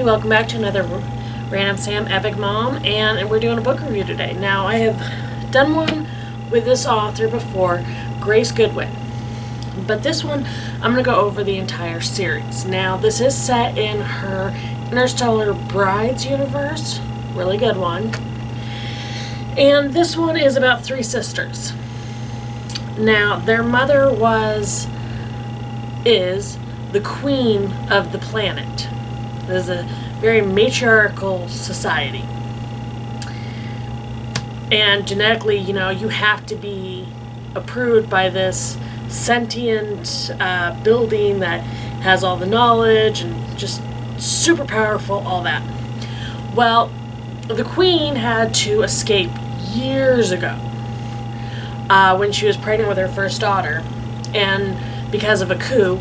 everybody, welcome back to another Random Sam Epic Mom, and we're doing a book review today. Now, I have done one with this author before, Grace Goodwin, but this one, I'm going to go over the entire series. Now, this is set in her Interstellar Brides universe, really good one, and this one is about three sisters. Now, their mother is the queen of the planet. It is a very matriarchal society. And genetically, you have to be approved by this sentient building that has all the knowledge and just super powerful, all that. Well, the queen had to escape years ago when she was pregnant with her first daughter, and because of a coup,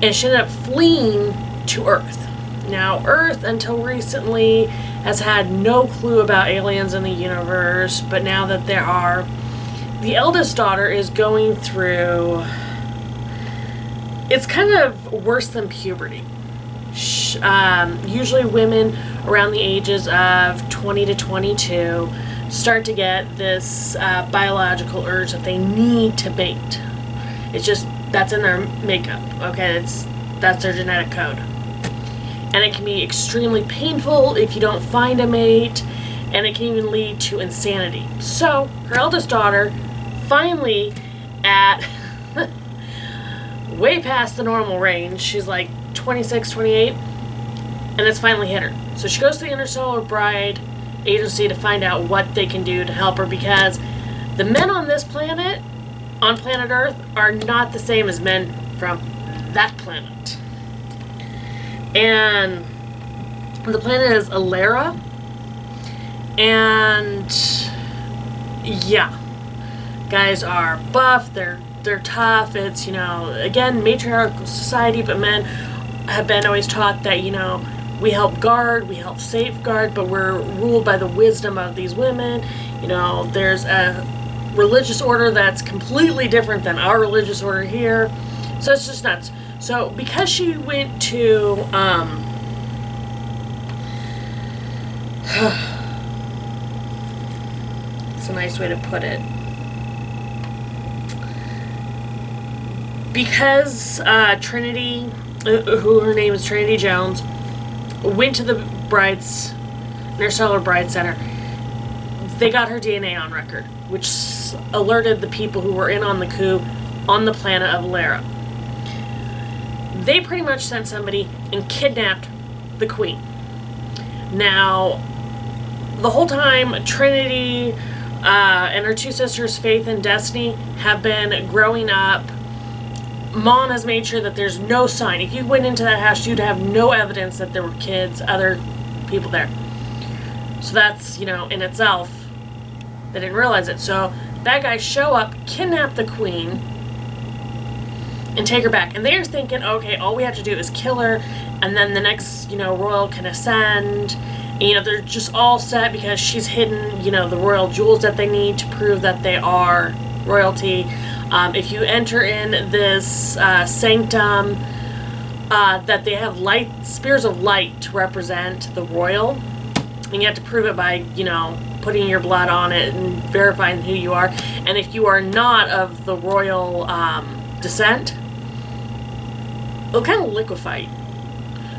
and she ended up fleeing to Earth. Now, Earth, until recently, has had no clue about aliens in the universe, but now that there are, the eldest daughter is going through, it's kind of worse than puberty. Usually women around the ages of 20 to 22 start to get this biological urge that they need to mate. It's just, that's in their makeup, okay? That's their genetic code. And it can be extremely painful if you don't find a mate, and it can even lead to insanity. So, her eldest daughter, finally, at way past the normal range, she's like 26, 28, and it's finally hit her. So she goes to the Interstellar Bride Agency to find out what they can do to help her, because the men on this planet, on planet Earth, are not the same as men from that planet. And the planet is Alera. And yeah, guys are buff, they're tough. It's, again, matriarchal society, but men have been always taught that, we help guard, we help safeguard, but we're ruled by the wisdom of these women. There's a religious order that's completely different than our religious order here. So it's just nuts. So because she went to it's a nice way to put it. Because Trinity, who her name is Trinity Jones, went to the Interstellar Bride Center, they got her DNA on record, which alerted the people who were in on the coup on the planet of Lara. They pretty much sent somebody and kidnapped the queen. Now, the whole time, Trinity and her two sisters, Faith and Destiny, have been growing up. Mom has made sure that there's no sign. If you went into that house, you'd have no evidence that there were kids, other people there. So that's, in itself, they didn't realize it. So bad guys show up, kidnap the queen, and take her back. And they're thinking, okay, all we have to do is kill her, and then the next, royal can ascend. And, they're just all set because she's hidden, the royal jewels that they need to prove that they are royalty. If you enter in this sanctum, that they have spears of light to represent the royal, and you have to prove it by, putting your blood on it and verifying who you are. And if you are not of the royal descent, it'll kind of liquefy you.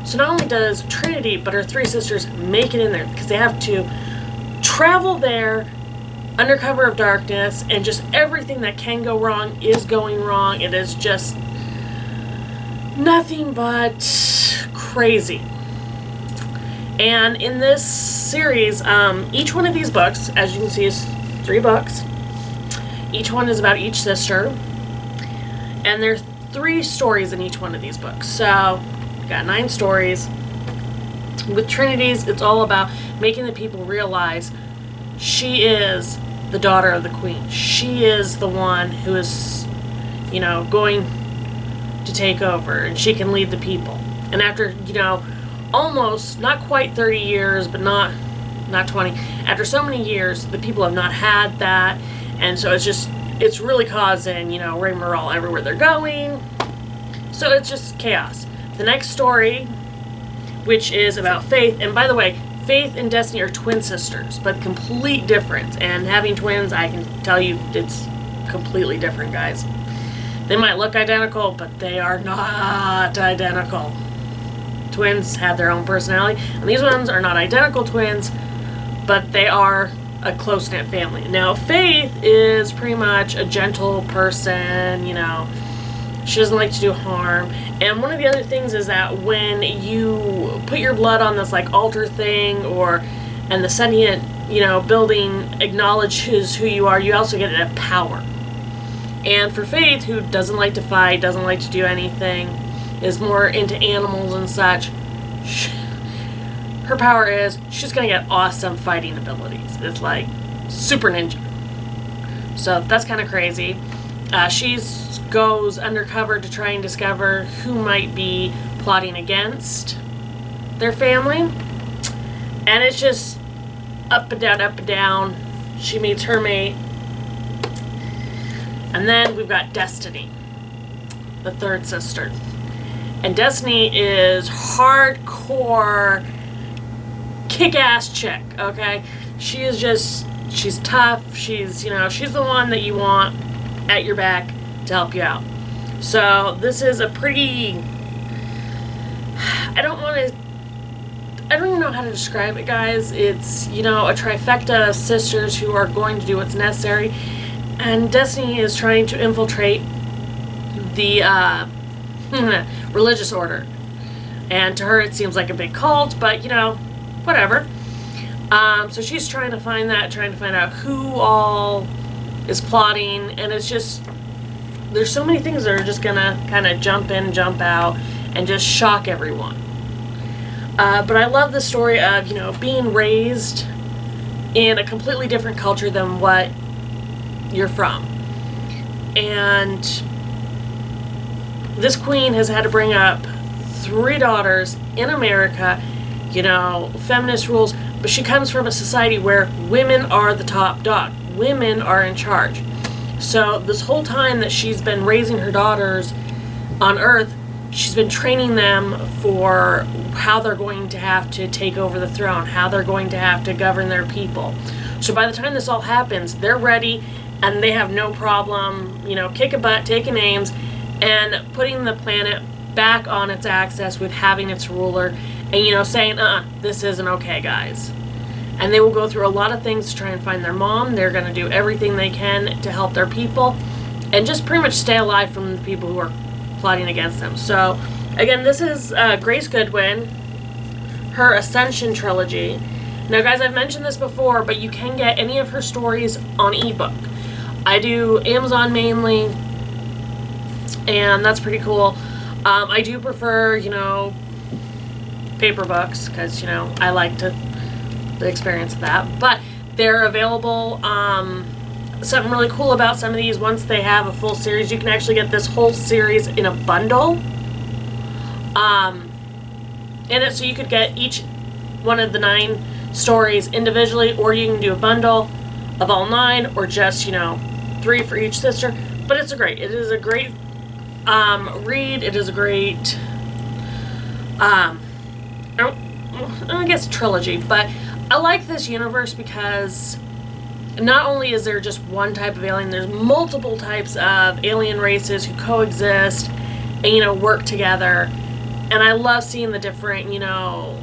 So not only does Trinity, but her three sisters make it in there, because they have to travel there under cover of darkness, and just everything that can go wrong is going wrong. It is just nothing but crazy. And in this series, each one of these books, as you can see, is 3 books. Each one is about each sister. And there are 3 stories in each one of these books. So, we've got 9 stories. With Trinity's, it's all about making the people realize she is the daughter of the queen. She is the one who is, going to take over, and she can lead the people. And after, almost, not quite 30 years, but not 20. After so many years, the people have not had that, and so it's really causing, rigmarole everywhere they're going. So it's just chaos. The next story which is about Faith. And by the way, Faith and Destiny are twin sisters, but complete difference. And having twins, I can tell you, it's completely different, guys. They might look identical, but they are not identical. Twins have their own personality, and these ones are not identical twins, but they are a close-knit family. Now, Faith is pretty much a gentle person, you know. She doesn't like to do harm. And one of the other things is that when you put your blood on this like altar thing, and the sentient, you know, building acknowledges who you are, you also get a power. And for Faith, who doesn't like to fight, doesn't like to do anything, is more into animals and such, her power is she's going to get awesome fighting abilities. It's like super ninja. So that's kind of crazy. She goes undercover to try and discover who might be plotting against their family. And it's just up and down, up and down. She meets her mate. And then we've got Destiny, the third sister. And Destiny is hardcore kick-ass chick, okay? She's tough. She's the one that you want at your back to help you out. So this is a pretty, I don't even know how to describe it, guys. It's, you know, a trifecta of sisters who are going to do what's necessary. And Destiny is trying to infiltrate the religious order. And to her it seems like a big cult, but, you know, whatever. So she's trying to find out who all is plotting, and it's just, there's so many things that are just gonna kind of jump in, jump out, and just shock everyone. But I love the story of, you know, being raised in a completely different culture than what you're from. And this queen has had to bring up 3 daughters in America, you know, feminist rules, but she comes from a society where women are the top dog. Women are in charge. So this whole time that she's been raising her daughters on Earth, she's been training them for how they're going to have to take over the throne, how they're going to have to govern their people. So by the time this all happens, they're ready, and they have no problem, you know, kicking butt, taking names, and putting the planet back on its axis with having its ruler, and, you know, saying, this isn't okay, guys. And they will go through a lot of things to try and find their mom. They're going to do everything they can to help their people, and just pretty much stay alive from the people who are plotting against them. So, again, this is Grace Goodwin, her Ascension Trilogy. Now, guys, I've mentioned this before, but you can get any of her stories on ebook. I do Amazon mainly, and that's pretty cool. I do prefer, you know, paper books, because, you know, I like the experience of that. But they're available. Something really cool about some of these, once they have a full series, you can actually get this whole series in a bundle. In it, so you could get each one of the 9 stories individually, or you can do a bundle of all 9, or just, you know, 3 for each sister. But it is a great read. It is a great I guess trilogy, but I like this universe because not only is there just one type of alien, there's multiple types of alien races who coexist and, you know, work together. And I love seeing the different, you know,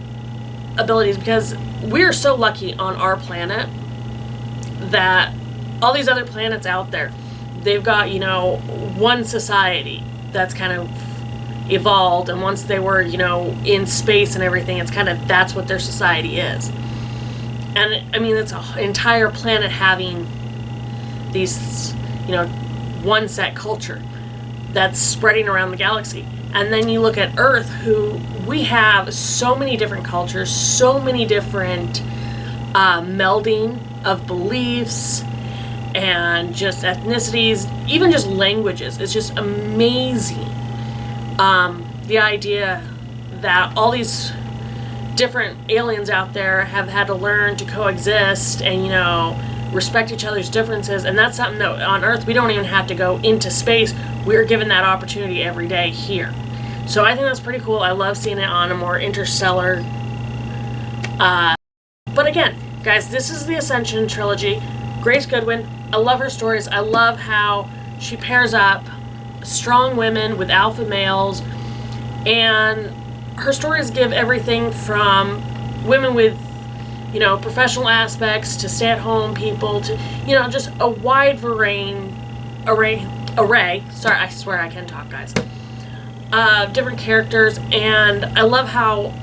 abilities, because we're so lucky on our planet that all these other planets out there, they've got, you know, one society that's kind of evolved, and once they were, you know, in space and everything, it's kind of, that's what their society is. And I mean, it's an entire planet having these, you know, one set culture that's spreading around the galaxy. And then you look at Earth, who we have so many different cultures, so many different melding of beliefs and just ethnicities, even just languages. It's just amazing. The idea that all these different aliens out there have had to learn to coexist and, you know, respect each other's differences. And that's something that on Earth we don't even have to go into space. We're given that opportunity every day here. So I think that's pretty cool. I love seeing it on a more interstellar. But again, guys, this is the Ascension Trilogy. Grace Goodwin, I love her stories. I love how she pairs up strong women with alpha males, and her stories give everything from women with, professional aspects to stay-at-home people to, just a wide array. Sorry, I swear I can talk, guys. Different characters, and I love how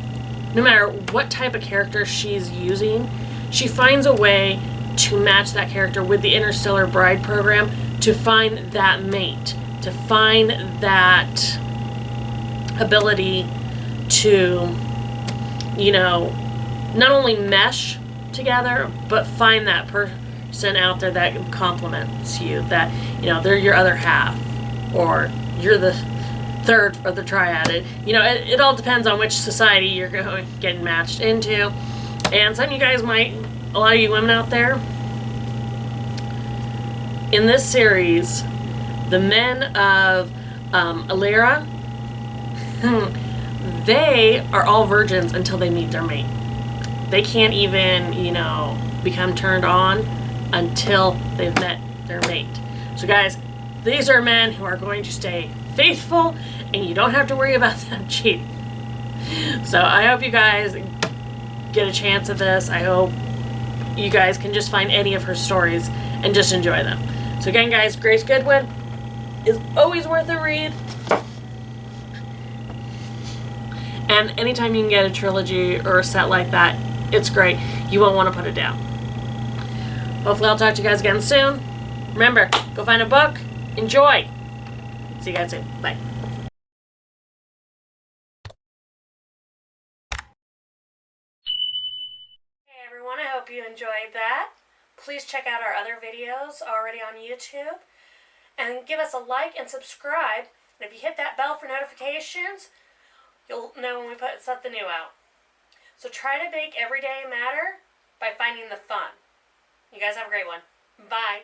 no matter what type of character she's using, she finds a way to match that character with the Interstellar Bride program to find that mate, to find that ability to, not only mesh together, but find that person out there that complements you, that, they're your other half, or you're the third or the triad. It all depends on which society you're getting matched into. And some of you guys might, a lot of you women out there, in this series, the men of Alira, they are all virgins until they meet their mate. They can't even, become turned on until they've met their mate. So guys, these are men who are going to stay faithful, and you don't have to worry about them cheating. So I hope you guys get a chance at this. I hope you guys can just find any of her stories and just enjoy them. So again, guys, Grace Goodwin is always worth a read. And anytime you can get a trilogy or a set like that, it's great. You won't want to put it down. Hopefully I'll talk to you guys again soon. Remember, go find a book. Enjoy. See you guys soon. Bye. Hey everyone, I hope you enjoyed that. Please check out our other videos already on YouTube. And give us a like and subscribe. And if you hit that bell for notifications, you'll know when we put something new out. So try to make every day matter by finding the fun. You guys have a great one. Bye.